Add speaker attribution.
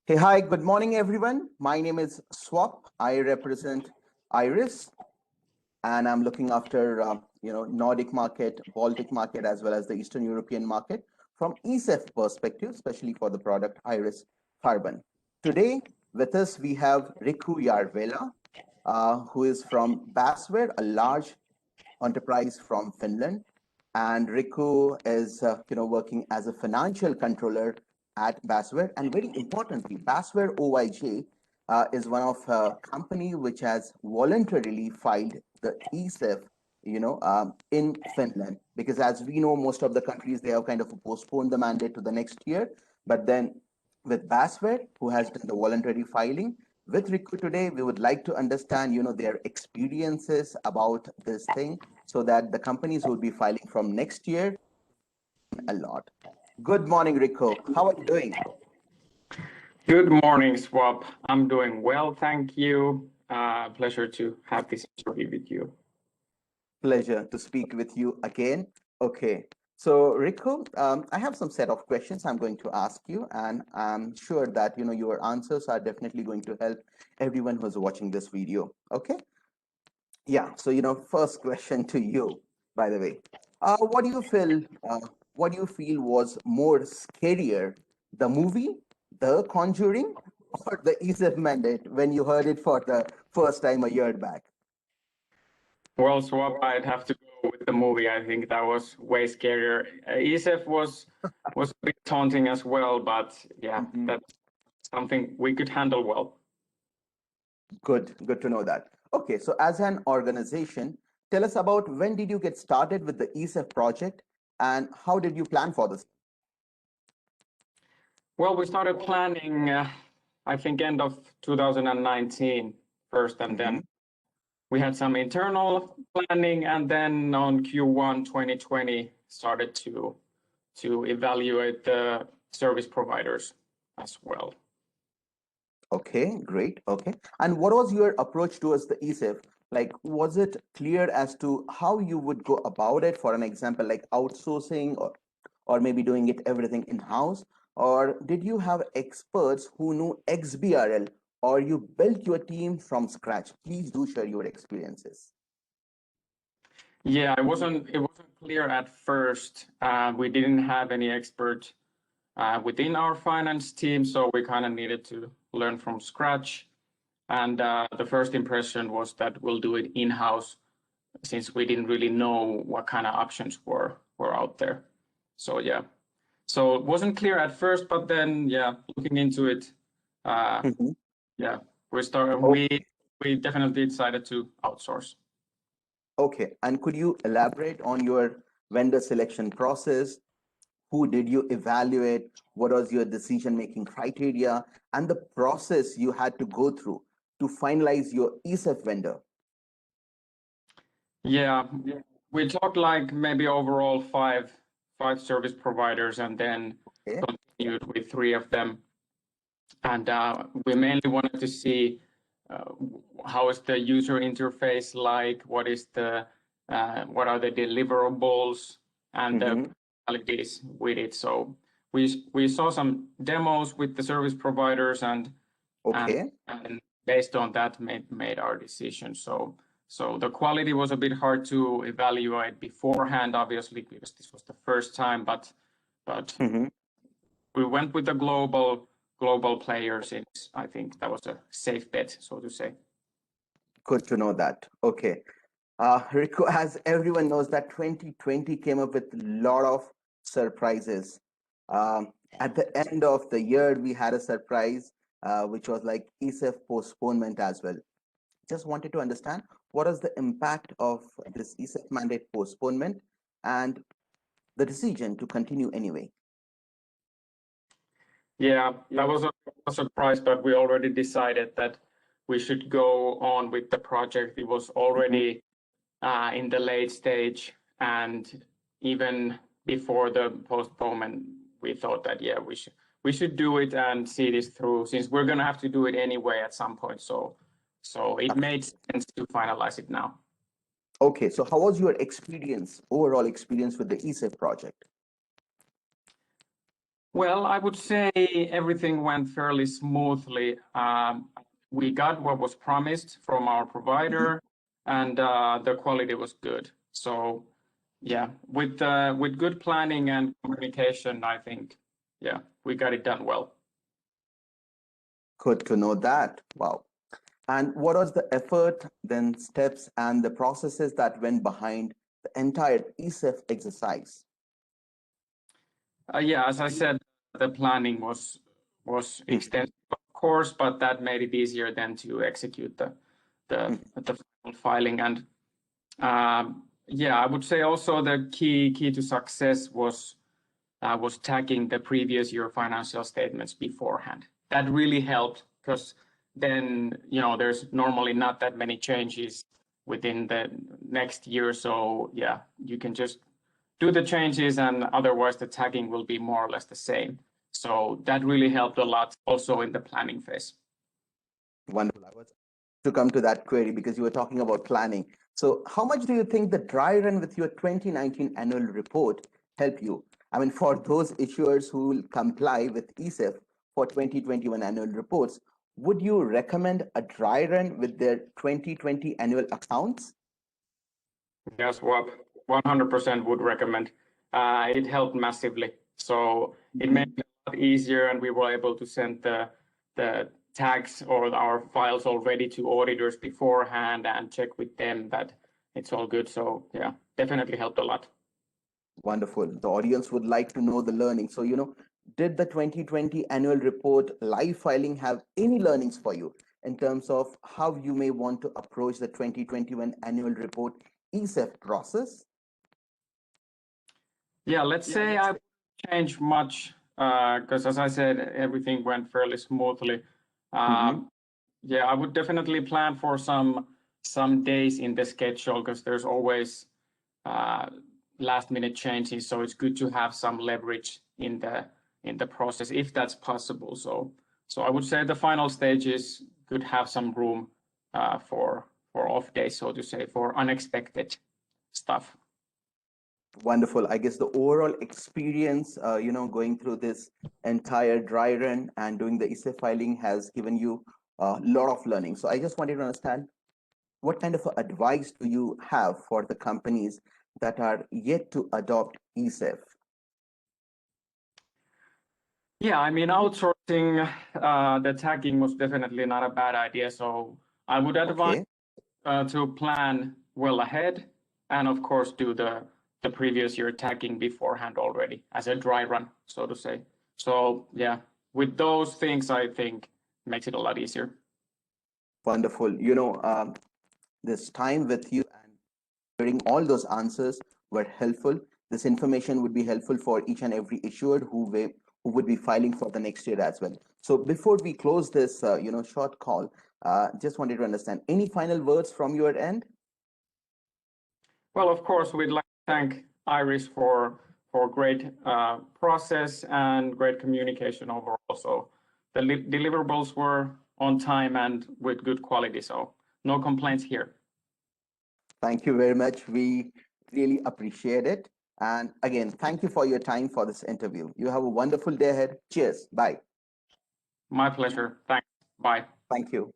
Speaker 1: Hey, hi, good morning, everyone. My name is Swap. I represent Iris, and I'm looking after Nordic market, Baltic market, as well as the Eastern European market from ESEF perspective, especially for the product Iris Carbon. Today, with us, we have Riku Järvelä, who is from Basware, a large enterprise from Finland. And Riku is working as a financial controller at Basware. And very importantly, Basware OIJ is one of a company which has voluntarily filed the ESEF in Finland. Because as we know, most of the countries, they have kind of postponed the mandate to the next year. But then with Basware, who has done the voluntary filing, with Riku today, we would like to understand, their experiences about this thing so that the companies will be filing from next year a lot. Good morning, Riku. How are you doing?
Speaker 2: Good morning, Swap. I'm doing well, thank you. Pleasure to have this interview with you.
Speaker 1: Pleasure to speak with you again. Okay. So, Riku, I have some set of questions I'm going to ask you, and I'm sure that your answers are definitely going to help everyone who's watching this video. Okay. Yeah. So, first question to you, by the way. What do you feel? What do you feel was more scarier, the movie, The Conjuring, or the ESEF mandate when you heard it for the first time a year back?
Speaker 2: Well, Swap, I'd have to go with the movie. I think that was way scarier. ESEF was a bit taunting as well, but yeah, that's something we could handle well.
Speaker 1: Good to know that. Okay, so as an organization, tell us about when did you get started with the ESEF project and how did you plan for this?
Speaker 2: Well, we started planning, I think, end of 2019 first, and then we had some internal planning, and then on Q1 2020 started to evaluate the service providers as well.
Speaker 1: Okay, great. Okay. And what was your approach towards the ESEF? Like, was it clear as to how you would go about it? For an example, like outsourcing or maybe doing it everything in-house? Or did you have experts who knew XBRL or you built your team from scratch? Please do share your experiences.
Speaker 2: Yeah, it wasn't clear at first. We didn't have any expert within our finance team, so we kind of needed to learn from scratch. And the first impression was that we'll do it in-house, since we didn't really know what kind of options were out there. So yeah, so it wasn't clear at first, but then yeah, looking into it, yeah, we definitely decided to outsource.
Speaker 1: Okay, and could you elaborate on your vendor selection process? Who did you evaluate? What was your decision-making criteria and the process you had to go through to finalize your ESEF vendor?
Speaker 2: Yeah, we talked like maybe overall five service providers, and then continued with 3 of them. And we mainly wanted to see how is the user interface like, what are the deliverables and the qualities with it. So we saw some demos with the service providers, and based on that made our decision. So the quality was a bit hard to evaluate beforehand, obviously, because this was the first time, but we went with the global players. I think that was a safe bet, so to say.
Speaker 1: Good to know that. Okay. Riku, as everyone knows, that 2020 came up with a lot of surprises. At the end of the year, we had a surprise, which was like ESEF postponement as well. Just wanted to understand what is the impact of this ESEF mandate postponement and the decision to continue anyway.
Speaker 2: Yeah, that was a surprise, but we already decided that we should go on with the project. It was already in the late stage, and even before the postponement, we thought that yeah, we should do it and see this through, since we're gonna have to do it anyway at some point. So it made sense to finalize it now.
Speaker 1: Okay, so how was your overall experience with the ESEF project?
Speaker 2: Well, I would say everything went fairly smoothly. We got what was promised from our provider, and the quality was good. So, yeah, with good planning and communication, I think, yeah, we got it done well.
Speaker 1: Good to know that. Wow. And what was the effort, then steps, and the processes that went behind the entire ESEF exercise?
Speaker 2: Yeah, as I said, the planning was extensive, of course, but that made it easier then to execute the final filing. And yeah, I would say also the key to success was tagging the previous year financial statements beforehand. That really helped because then there's normally not that many changes within the next year. So yeah, you can just do the changes, and otherwise the tagging will be more or less the same. So that really helped a lot also in the planning phase.
Speaker 1: Wonderful. I was to come to that query because you were talking about planning. So how much do you think the dry run with your 2019 annual report help you? I mean, for those issuers who will comply with ESEF for 2021 annual reports, would you recommend a dry run with their 2020 annual accounts?
Speaker 2: Yes, well, 100% would recommend. It helped massively. So it made it a lot easier, and we were able to send the tags or our files already to auditors beforehand and check with them that it's all good. So yeah, definitely helped a lot.
Speaker 1: Wonderful. The audience would like to know the learning. So, did the 2020 annual report live filing have any learnings for you in terms of how you may want to approach the 2021 annual report ESEF process?
Speaker 2: Yeah, let's say I wouldn't change much because, as I said, everything went fairly smoothly. Yeah, I would definitely plan for some days in the schedule because there's always last minute changes. So it's good to have some leverage in the process if that's possible. So I would say the final stages could have some room for off days, so to say, for unexpected stuff.
Speaker 1: Wonderful. I guess the overall experience, going through this entire dry run and doing the ESEF filing has given you a lot of learning. So I just wanted to understand what kind of advice do you have for the companies that are yet to adopt ESEF?
Speaker 2: Yeah, I mean, outsourcing the tagging was definitely not a bad idea. So I would advise to plan well ahead and, of course, do the previous year tagging beforehand already as a dry run, so to say. So yeah, with those things, I think makes it a lot easier.
Speaker 1: Wonderful. This time with you and hearing all those answers were helpful. This information would be helpful for each and every issuer who would be filing for the next year as well. So before we close this, short call, just wanted to understand any final words from your end.
Speaker 2: Well, of course, we'd like to thank Iris for great process and great communication overall. So the deliverables were on time and with good quality. So no complaints here.
Speaker 1: Thank you very much. We really appreciate it. And again, thank you for your time for this interview. You have a wonderful day ahead. Cheers. Bye.
Speaker 2: My pleasure. Thanks. Bye.
Speaker 1: Thank you.